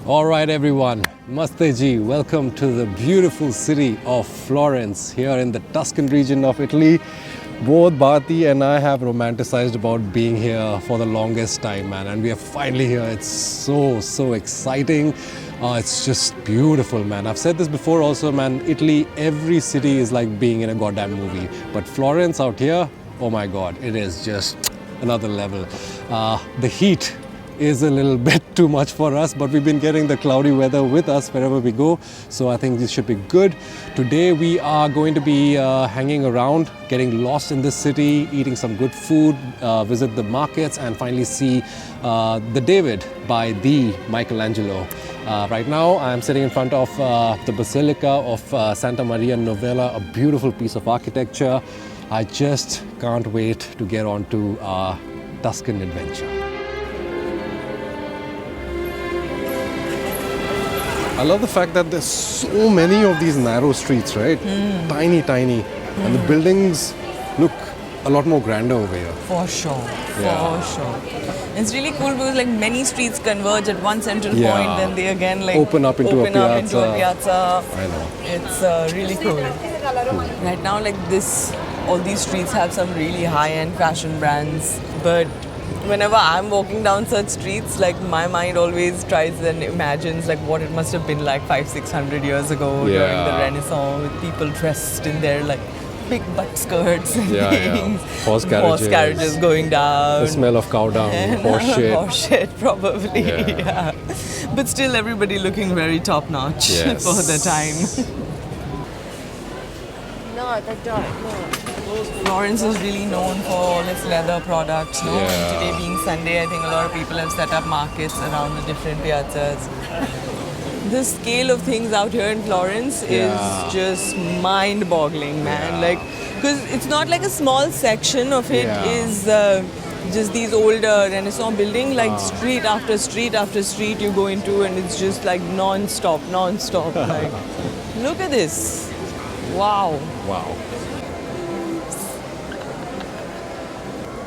All right, everyone. Namaste ji. Welcome to the beautiful city of Florence here in the Tuscan region of Italy. Both Bharti and I have romanticized about being here for the longest time, man. And we are finally here. It's so exciting. It's just beautiful, man. I've said this before also, man. Italy, every city is like being in a goddamn movie. But Florence out here, oh my God, it is just another level. The heat is a little bit too much for us, but we've been getting the cloudy weather with us wherever we go, so I think this should be good. Today we are going to be hanging around, getting lost in this city, eating some good food, visit the markets, and finally see the David by the Michelangelo. Right now I'm sitting in front of the Basilica of Santa Maria Novella, a beautiful piece of architecture. I just can't wait to get on to our Tuscan adventure. I love the fact that there's so many of these narrow streets, right? Tiny. And the buildings look a lot more grander over here. For sure. Yeah. For sure. It's really cool because like many streets converge at one central Yeah. point, then they again like Open up into a piazza. I know. It's really cool. Right now, like all these streets have some really high-end fashion brands, but whenever I'm walking down such streets, like my mind always tries and imagines like what it must have been like 500-600 years ago during the Renaissance, with people dressed in their like big butt skirts and things. Horse carriages going down. The smell of cow dung, horse shit. Horse shit, probably. Yeah. Yeah. But still, everybody looking very top notch Yes. for the time. No, they don't. No. Florence is really known for all its leather products. No? Yeah. And today being Sunday, I think a lot of people have set up markets around the different piazzas. The scale of things out here in Florence is just mind-boggling, man. Yeah. Like, because it's not like a small section of it is just these older Renaissance buildings. Like street after street after street you go into, and it's just like non-stop. Like, look at this. Wow. Wow.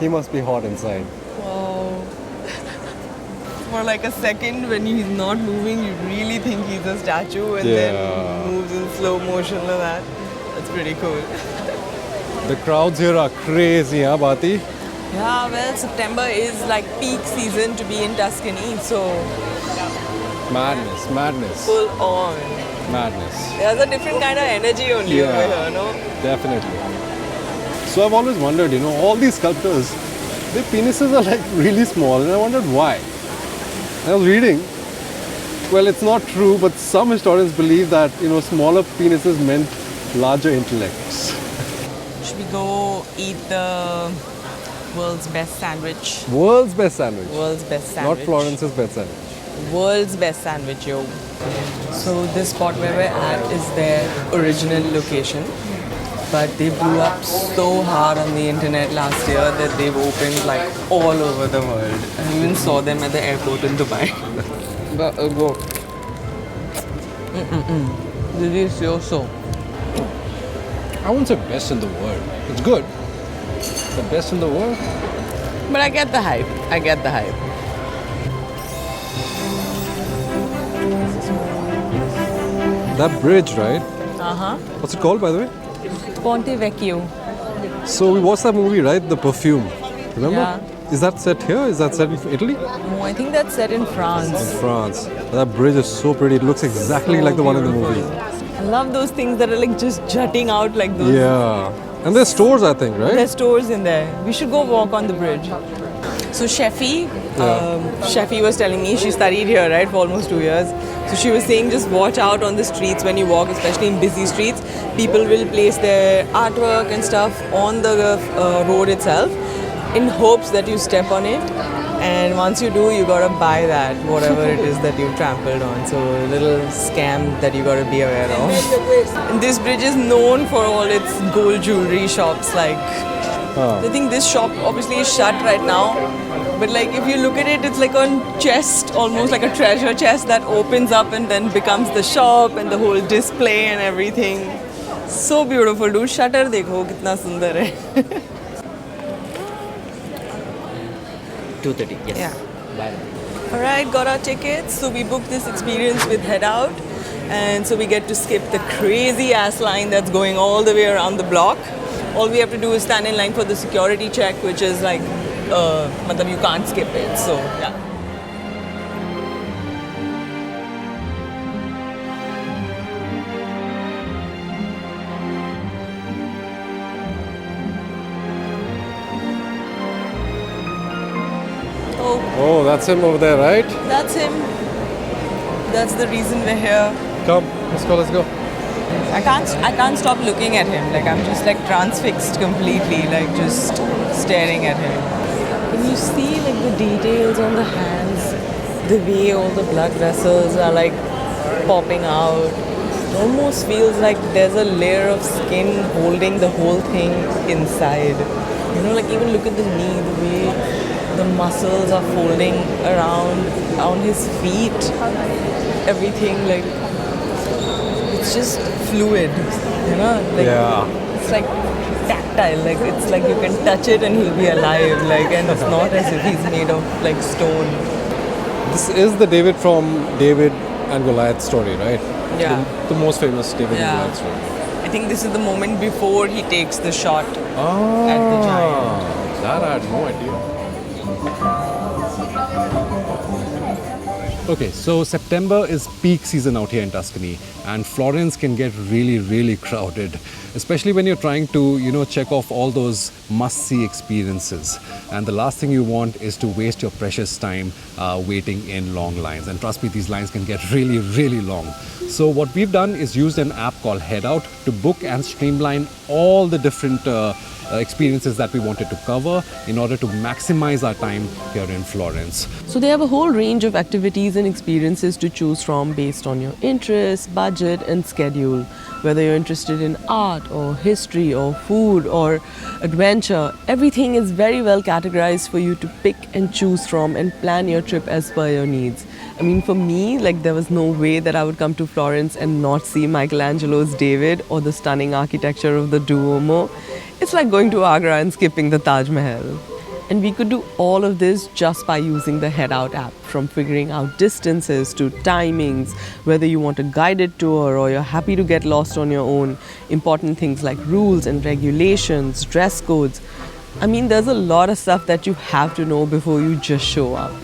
He must be hot inside. Wow. For like a second, when he's not moving, you really think he's a statue, and then moves in slow motion like that. That's pretty cool. The crowds here are crazy, huh, Bharti? Yeah, well, September is like peak season to be in Tuscany, so Madness. full on. Madness. There's a different kind of energy only over here, no? Definitely. So I've always wondered, all these sculptors, their penises are like really small, and I wondered why. I was reading, well, it's not true, but some historians believe that, smaller penises meant larger intellects. Should we go eat the world's best sandwich? World's best sandwich. World's best sandwich. Not Florence's best sandwich. World's best sandwich, yo. So this spot where we're at is their original location, but they blew up so hard on the internet last year that they've opened like all over the world. I even saw them at the airport in Dubai. But go. Delicioso. I wouldn't say best in the world. It's good. The best in the world? But I get the hype. That bridge, right? Uh-huh. What's it called, by the way? Ponte Vecchio. So we watched that movie, right? The Perfume. Remember? Yeah. Is that set here? Is that set in Italy? No, I think that's set in France. France. That bridge is so pretty. It looks exactly like the one in the movie. I love those things that are like just jutting out like those. Yeah. And there's stores, I think, right? There's stores in there. We should go walk on the bridge. So Sheffy was telling me, she studied here, right, for almost 2 years. So she was saying just watch out on the streets when you walk, especially in busy streets. People will place their artwork and stuff on the road itself in hopes that you step on it. And once you do, you gotta buy that, whatever it is that you've trampled on. So a little scam that you gotta be aware of. And this bridge is known for all its gold jewelry shops. Like, I think this shop obviously is shut right now. But like if you look at it, it's like a chest, almost like a treasure chest that opens up and then becomes the shop and the whole display and everything. So beautiful, dude. Shutter dekho, kitna sundar hai. 2:30, yes. Yeah. Bye. Alright, got our tickets. So we booked this experience with Head Out. And so we get to skip the crazy ass line that's going all the way around the block. All we have to do is stand in line for the security check, which is like, matlab you can't skip it. So, yeah. Oh, that's him over there, right? That's him. That's the reason we're here. Come, let's go, let's go. I can't stop looking at him. Like I'm just like transfixed completely, like just staring at him. Can you see like the details on the hands, the way all the blood vessels are like popping out? It almost feels like there's a layer of skin holding the whole thing inside. You know, like even look at the knee, the way the muscles are folding around on his feet. Everything like it's just fluid, you know? Like, it's like tactile, like it's like you can touch it and he'll be alive, like, and it's not as if he's made of like stone. This is the David from David and Goliath story, right? Yeah. The most famous David Yeah. and Goliath story. I think this is the moment before he takes the shot at the giant. That I had no idea. Okay, so September is peak season out here in Tuscany, and Florence can get really, really crowded, especially when you're trying to, check off all those must-see experiences. And the last thing you want is to waste your precious time waiting in long lines. And trust me, these lines can get really, really long. So what we've done is used an app called Head Out to book and streamline all the different experiences that we wanted to cover in order to maximize our time here in Florence. So they have a whole range of activities and experiences to choose from based on your interests, budget and schedule. Whether you're interested in art or history or food or adventure, everything is very well categorized for you to pick and choose from and plan your trip as per your needs. I mean, for me, like there was no way that I would come to Florence and not see Michelangelo's David or the stunning architecture of the Duomo. It's like going to Agra and skipping the Taj Mahal. And we could do all of this just by using the Head Out app, from figuring out distances to timings, whether you want a guided tour or you're happy to get lost on your own, important things like rules and regulations, dress codes. I mean, there's a lot of stuff that you have to know before you just show up.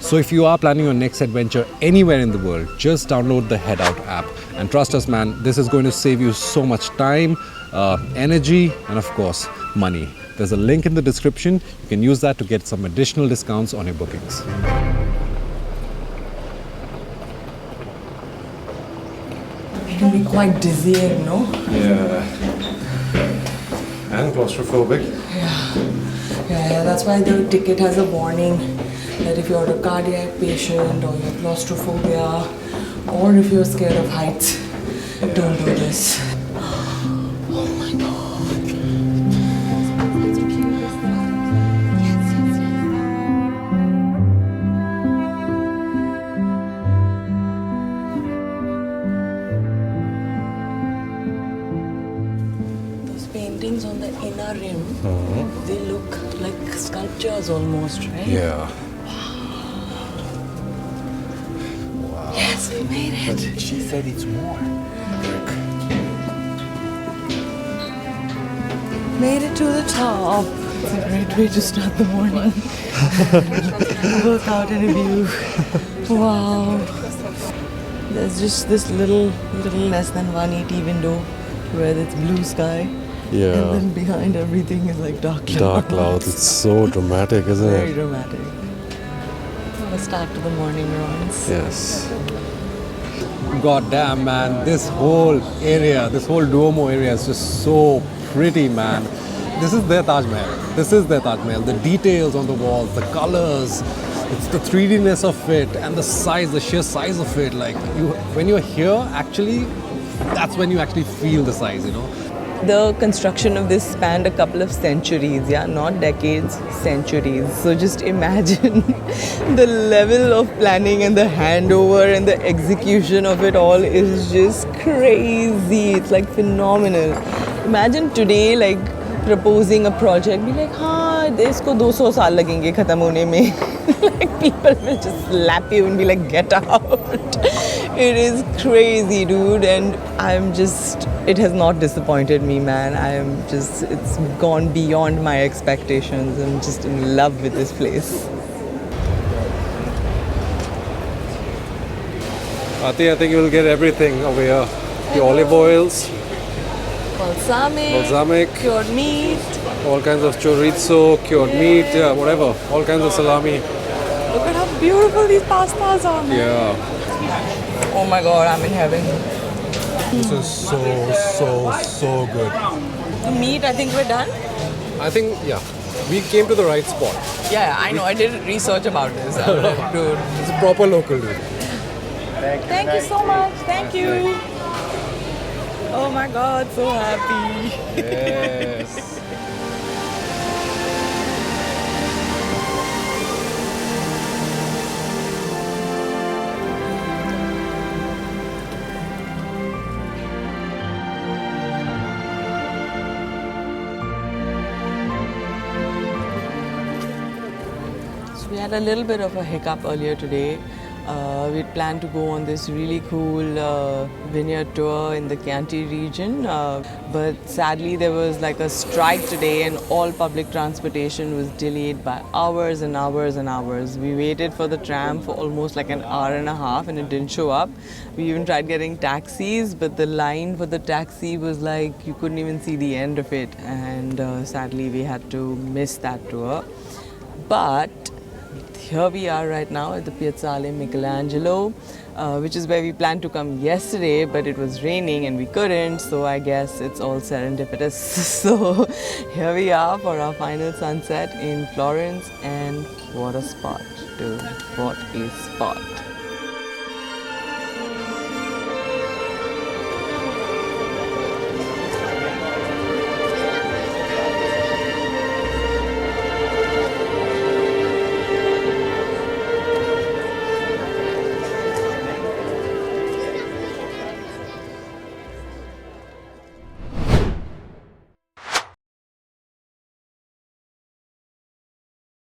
So if you are planning your next adventure anywhere in the world, just download the Head Out app. And trust us, man, this is going to save you so much time, energy, and of course, money. There's a link in the description. You can use that to get some additional discounts on your bookings. It can be quite dizzying, no? Yeah. And claustrophobic. Yeah, that's why the ticket has a warning that if you're a cardiac patient or you have claustrophobia or if you're scared of heights, don't do this. Oh my god. Those paintings on the inner rim, they look like sculptures almost, right? Yeah. Yes, we made it. She said it's more. Made it to the top. It's a great way to start the morning. Workout and a view. Wow. There's just this little less than 180 window where it's blue sky. Yeah. And then behind everything is like dark clouds. Dark clouds. It's so dramatic, isn't Very it? dramatic. What a start to the morning, Ron's. Yes. God damn, man. This whole area, this whole Duomo area is just so pretty, man. This is their Taj Mahal. This is their Taj Mahal. The details on the walls, the colors, it's the 3D-ness of it and the size, the sheer size of it. Like, when you're here, actually, that's when you actually feel the size, The construction of this spanned a couple of centuries, yeah, not decades, centuries. So just imagine the level of planning and the handover and the execution of it all is just crazy. It's like phenomenal. Imagine today, like proposing a project, be like, इसको 200 साल लगेंगे ख़त्म होने में. Like people will just slap you and be like, get out. It is crazy, dude, and it has not disappointed me, man. It's gone beyond my expectations. I'm just in love with this place. I think you'll get everything over here. The olive oils, balsamic, cured meat. all kinds of chorizo, cured meat, yeah, whatever. All kinds of salami. Look at how beautiful these pastas are, man. Yeah. Oh my god, I'm in heaven. This is so good. The meat, I think we're done. I think, yeah, we came to the right spot. Yeah, I know. I did research about this. I was like, dude. It's a proper local dude. Thank you so much. Thank you. Oh my god, so happy. Yes. We had a little bit of a hiccup earlier today. We'd planned to go on this really cool vineyard tour in the Chianti region, but sadly there was like a strike today and all public transportation was delayed by hours and hours and hours. We waited for the tram for almost like an hour and a half and it didn't show up. We even tried getting taxis, but the line for the taxi was like you couldn't even see the end of it, and sadly we had to miss that tour. But here we are right now at the Piazzale Michelangelo, which is where we planned to come yesterday, but it was raining and we couldn't, so I guess it's all serendipitous. So here we are for our final sunset in Florence, and what a spot, dude, what a spot.